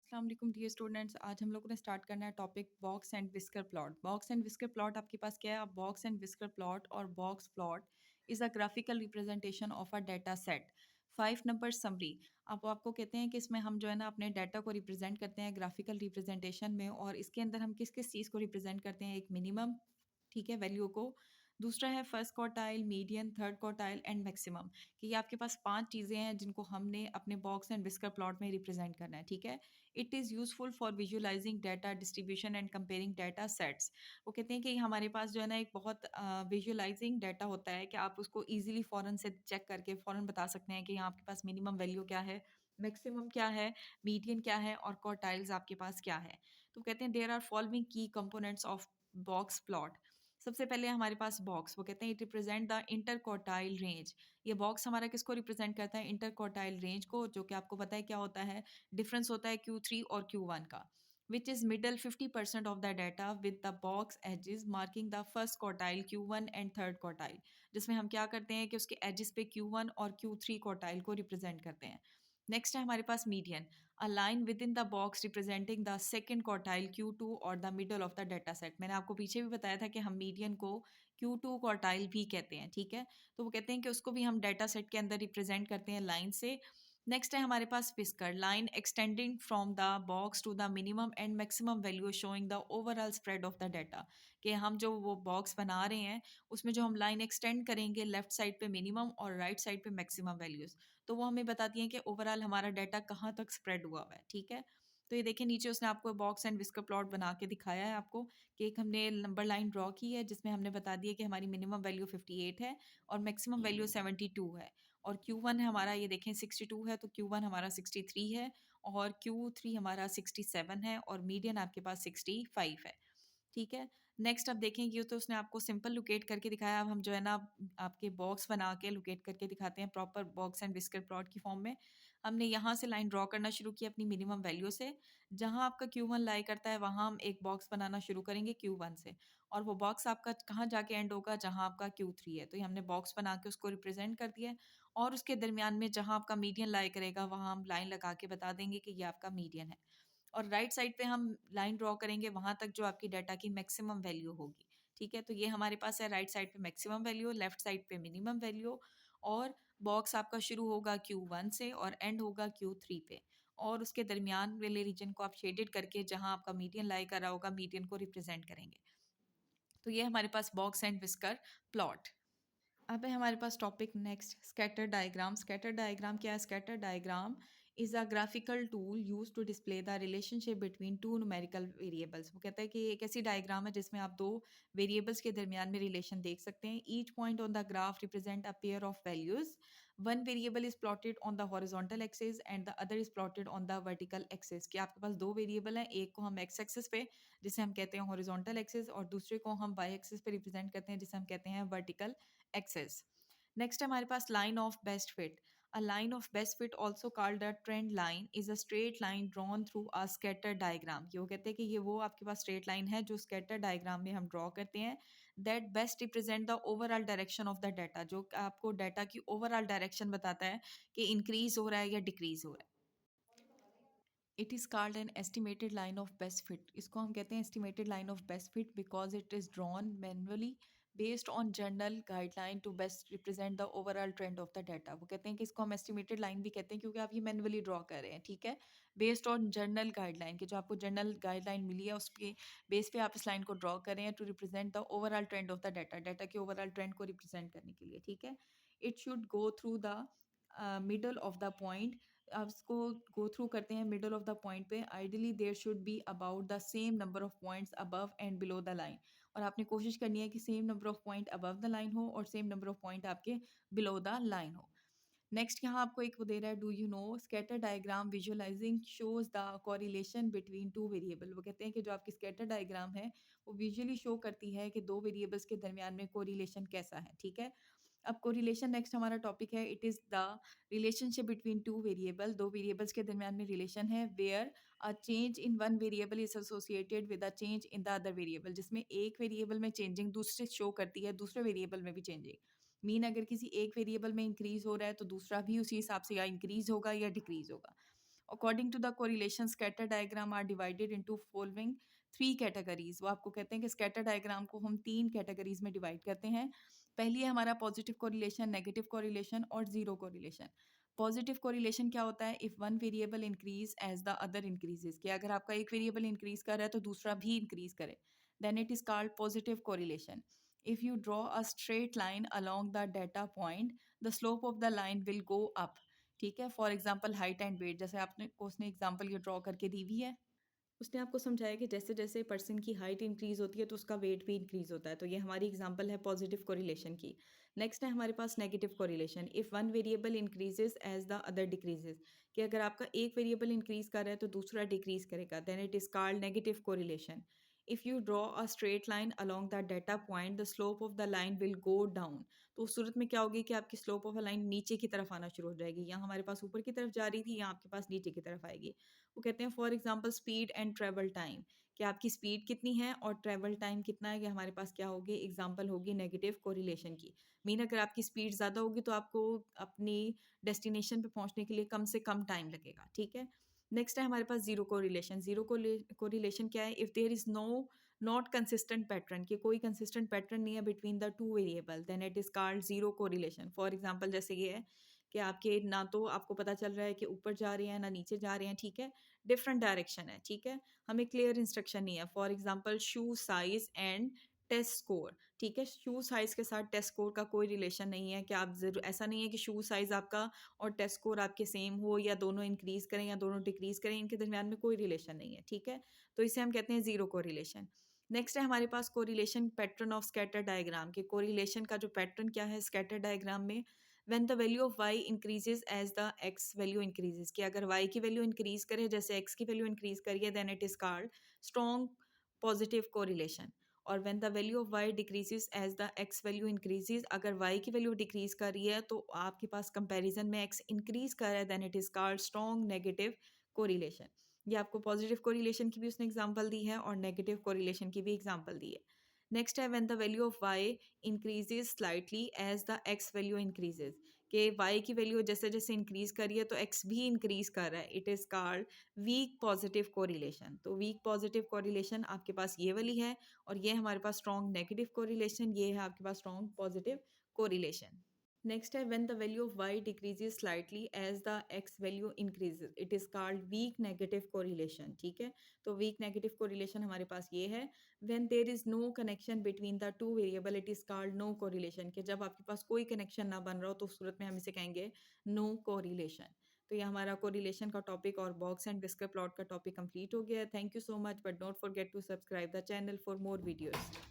अस्सलाम वालेकुम dear students. आज हम लोगों ने स्टार्ट करना है topic box and whisker plot. Box and whisker plot आपके पास क्या है? आप बॉक्स एंड विस्कर प्लॉट और box plot is a graphical representation of a data set. 5 number summary. आप आपको कहते हैं कि इसमें हम जो है ना अपने डाटा को रिप्रेजेंट करते हैं ग्राफिकल रिप्रेजेंटेशन में, और इसके अंदर हम किस किस चीज़ को रिप्रेजेंट करते हैं? एक मिनिमम, ठीक है, वैल्यू को। दूसरा है first quartile, median, third quartile and maximum. कि ये आपके पास 5 चीज़ें हैं जिनको हमने अपने बॉक्स एंड विस्कर प्लॉट में रिप्रेजेंट करना है, ठीक है। It is useful for visualising data distribution and comparing data sets. वो कहते हैं कि हमारे पास जो है ना एक बहुत विजुअलाइजिंग डाटा होता है कि आप उसको ईजिली फ़ौरन से चेक करके फ़ौरन बता सकते हैं कि यहाँ आपके पास मिनिमम वैल्यू क्या है, मैक्सिमम क्या है, मीडियन क्या है और क्वार्टाइल्स आपके पास क्या है। तो कहते हैं देयर आर फॉलोइंग की कंपोनेंट्स ऑफ बॉक्स प्लॉट। सबसे पहले हमारे पास बॉक्स, वो कहते हैं it represent the inter quartile range. ये बॉक्स हमारा किसको रिप्रेजेंट करता है? इंटर क्वार्टाइल रेंज को, जो कि आपको पता है क्या होता है, डिफरेंस होता है Q3 और Q1 का। Which is middle 50% of the data with the box edges marking the first quartile Q1 and third quartile. जिसमें हम क्या करते हैं कि उसके एजेस पे Q1 और Q3 क्वार्टाइल को रिप्रेजेंट करते हैं। नेक्स्ट है हमारे पास median, a line within the box representing the second quartile Q2 और the middle of the data set. मैंने आपको पीछे भी बताया था कि हम मीडियन को Q2 क्वार्टाइल भी कहते हैं, ठीक है। तो वो कहते हैं कि उसको भी हम डाटा सेट के अंदर रिप्रेजेंट करते हैं लाइन से। नेक्स्ट है हमारे पास whisker, line extending from the box to the minimum and maximum value showing the overall spread of the data. कि हम जो वो बॉक्स बना रहे हैं उसमें जो हम लाइन एक्सटेंड करेंगे लेफ्ट साइड पे मिनिमम और राइट साइड पे मैक्सिमम वैल्यूज, तो वो हमें बताती हैं कि ओवरऑल हमारा डाटा कहाँ तक स्प्रेड हुआ है, ठीक है। तो ये देखिए नीचे उसने आपको बॉक्स एंड विस्कर प्लॉट बना के दिखाया है आपको, कि एक हमने नंबर लाइन ड्रॉ की है जिसमें हमने बता दिया कि हमारी मिनिमम वैल्यू 58 है और मैक्सिमम वैल्यू 72 है। और Q1 है हमारा, ये देखें 62 है, तो Q1 हमारा 63 है और Q3 हमारा 67 है और मीडियन आपके पास 65 है, ठीक है। नेक्स्ट अब देखें, ये तो उसने आपको सिंपल लोकेट करके दिखाया। अब हम जो है ना आपके बॉक्स बना के लोकेट करके दिखाते हैं proper box and whisker plot की फॉर्म में। हमने यहाँ से लाइन ड्रॉ करना शुरू की अपनी मिनिमम वैल्यू से। जहाँ आपका Q1 लाई करता है वहाँ हम एक बॉक्स बनाना शुरू करेंगे Q1 से, और वो बॉक्स आपका कहाँ जाके एंड होगा? जहाँ आपका Q3 है। तो ये हमने बॉक्स बना के उसको रिप्रेजेंट कर दिया है, और उसके दरमियान में जहाँ आपका मीडियन लाई करेगा वहाँ हम लाइन लगा के बता देंगे कि ये आपका मीडियन है। और राइट साइड पे हम लाइन ड्रॉ करेंगे वहाँ तक जो आपकी डाटा की मैक्सिमम वैल्यू होगी, ठीक है। तो ये हमारे पास है राइट साइड पे मैक्सिमम वैल्यू, लेफ्ट साइड पे मिनिमम वैल्यू, और बॉक्स आपका शुरू होगा Q1 से और एंड होगा Q3 पे, और उसके दरमियान वाले रीजन को आप शेडेड करके जहाँ आपका मीडियन लाई कर रहा होगा मीडियन को रिप्रेजेंट करेंगे। तो ये हमारे पास बॉक्स एंड विस्कर प्लॉट। अब है हमारे पास topic next, scatter diagram. Scatter diagram क्या है? Scatter diagram is a graphical tool use to display the relationship between two numerical variables. वो कहता है कि एक ऐसी डायग्राम है जिसमें आप दो वेरिएबल्स के दरमियान में रिलेशन देख सकते हैं। Each point on the graph represent a pair of values. One variable is plotted on the horizontal axis and the other is plotted on the vertical axis. कि आपके पास दो वेरिएबल हैं, एक को हम एक्स एक्सिस पे जिसे हम कहते हैं हॉरिजॉन्टल एक्सिस, और दूसरे को हम वाई एक्सिस पे रिप्रेजेंट करते हैं जिसे हम कहते हैं वर्टिकल एक्सिस। नेक्स्ट हमारे पास line of best fit. A line of best fit also called a trend line is a straight line drawn through a scatter diagram. ये वो कहते हैं कि ये वो आपके पास स्ट्रेट लाइन है जो स्कैटर डायग्राम में हम ड्रॉ करते हैं। That best represent the overall direction of the data, जो आपको डाटा की ओवरऑल डायरेक्शन बताता है कि इंक्रीज हो रहा है या डिक्रीज हो रहा है। It is called an estimated line of best fit. इसको हम कहते हैं estimated line of best fit because it is drawn manually based on general guideline to best represent the overall trend of the data. वो कहते हैं कि इसको हम एस्टिमेटेड लाइन भी कहते हैं क्योंकि आप ये मैनुअली ड्रॉ कर रहे हैं, ठीक है, बेस्ड ऑन जनरल गाइडलाइन। कि जो आपको जनरल गाइडलाइन मिली है उसके बेस पे आप इस लाइन को ड्रॉ कर रहे हैं to represent the overall trend of the data, data के ओवरऑल ट्रेंड को रिप्रेजेंट करने के लिए, ठीक है। It should go through the middle of the point. आप इसको गो थ्रू करते हैं मिडल ऑफ द पॉइंट पे। Ideally there should be about the same number of points above and below the line. और आपने कोशिश करनी है कि same number of point above the line हो और सेम नंबर ऑफ पॉइंट आपके बिलो द लाइन हो। नेक्स्ट यहाँ आपको एक वो दे रहा है, do you know scatter diagram visualising shows the correlation between two variable. वो कहते हैं कि जो आपकी स्कैटर डायग्राम है वो विजुअली शो करती है कि दो वेरिएबल्स के दरमियान में कोरिलेशन कैसा है, ठीक है। अब कोरिलेशन नेक्स्ट हमारा टॉपिक है। It is the relationship between two variable. दो वेरिएबल्स के दरमियान में रिलेशन है where a change in one variable is associated with a change in the other variable. जिसमें एक वेरिएबल में चेंजिंग दूसरे शो करती है दूसरे वेरिएबल में भी चेंजिंग। मीन अगर किसी एक वेरिएबल में इंक्रीज हो रहा है तो दूसरा भी उसी हिसाब से या इंक्रीज होगा या डिक्रीज होगा। According to the correlation scatter diagram are divided into following 3 categories. वो आपको कहते हैं कि स्कैटर डायग्राम को हम 3 कैटेगरीज में डिवाइड करते हैं। पहली है हमारा पॉजिटिव कोरिलेशन, नेगेटिव कोरिलेशन और जीरो कोरिलेशन। पॉजिटिव कोरिलेशन क्या होता है? If one variable increase as the other increases, कि अगर आपका एक वेरिएबल इंक्रीज कर रहा है तो दूसरा भी इंक्रीज करे, then it is called positive correlation. If you draw a straight line along the data point, the slope of the line will go up. ठीक है, for example height and weight, जैसे आपने उसने एग्जाम्पल ये draw करके दी हुई है, उसने आपको समझाया कि जैसे जैसे पर्सन की हाइट इंक्रीज होती है तो उसका वेट भी इंक्रीज होता है। तो ये हमारी एग्जांपल है पॉजिटिव कोरिलेशन की। नेक्स्ट है हमारे पास negative correlation. If one variable increases as the other decreases, कि अगर आपका एक वेरिएबल इंक्रीज कर रहा है तो दूसरा डिक्रीज करेगा, then it is called negative correlation. If you draw a straight line along the data point, the slope of the line will go down. तो उस सूरत में क्या होगी कि आपकी स्लोप ऑफ अ लाइन नीचे की तरफ आना शुरू हो जाएगी। यहाँ हमारे पास ऊपर की तरफ जा रही थी, यहाँ आपके पास नीचे की तरफ आएगी। वो कहते हैं for example speed and travel time, कि आपकी स्पीड कितनी है और ट्रैवल टाइम कितना है, कि हमारे पास क्या होगी, एग्जांपल होगी नेगेटिव कोरिलेशन की। मीन अगर आपकी स्पीड ज़्यादा होगी तो आपको अपनी डेस्टिनेशन पे पहुंचने के लिए कम से कम टाइम लगेगा। ठीक है, नेक्स्ट है हमारे पास जीरो कोरिलेशन। जीरो कोरिलेशन क्या है? If there is no not consistent pattern, कि कोई कंसिस्टेंट पैटर्न नहीं है between the two variable, then it is called zero correlation. For example जैसे ये है कि आपके ना तो आपको पता चल रहा है कि ऊपर जा रहे हैं ना नीचे जा रहे हैं। ठीक है, डिफरेंट डायरेक्शन है। ठीक है, हमें क्लियर इंस्ट्रक्शन नहीं है। For example shoe size and test score. ठीक है, शू साइज के साथ टेस्ट स्कोर का कोई रिलेशन नहीं है, कि आप जरूर, ऐसा नहीं है कि शू साइज आपका और टेस्ट स्कोर आपके सेम हो, या दोनों इंक्रीज करें या दोनों डिक्रीज करें, इनके दरमियान में कोई रिलेशन नहीं है। ठीक है, तो इसे हम कहते हैं जीरो कोरिलेशन। नेक्स्ट है हमारे पास correlation pattern of scatter diagram, के कोरिलेशन का जो पैटर्न क्या है स्कैटर डायग्राम में, when the value of y increases as the x value increases, कि अगर y की वैल्यू इंक्रीज करे जैसे x की वैल्यू इंक्रीज करिए, then it is called strong positive correlation. और when the value of y decreases as the x value increases, अगर y की वैल्यू डिक्रीज कर रही है तो आपके पास कंपैरिजन में x इंक्रीज कर रहा है, then it is called strong negative correlation. ये आपको पॉजिटिव कोरिलेशन की भी उसने एग्जांपल दी है और नेगेटिव कोरिलेशन की भी एग्जांपल दी है। नेक्स्ट है when the value of y increases slightly as the x value increases, कि y की वैल्यू जैसे जैसे इंक्रीज करिए तो x भी इंक्रीज कर रहा है, it is called weak positive correlation. तो वीक पॉजिटिव कोरिलेशन आपके पास ये वाली है, और ये हमारे पास स्ट्रॉन्ग नेगेटिव कोरिलेशन, ये है आपके पास स्ट्रॉन्ग पॉजिटिव कोरिलेशन। नेक्स्ट है when the value of y decreases slightly as the x value increases, it is called weak negative correlation. ठीक है, तो वीक नेगेटिव कोरिलेशन हमारे पास ये है। When there is no connection between the two variable, it is called no correlation, कि जब आपके पास कोई कनेक्शन ना बन रहा हो तो उस सूरत में हम इसे कहेंगे नो कोरिलेशन। तो ये हमारा कोरिलेशन का टॉपिक और बॉक्स एंड विस्कर प्लॉट का टॉपिक कंप्लीट हो गया है। Thank you so much, but don't forget to subscribe the channel for more videos.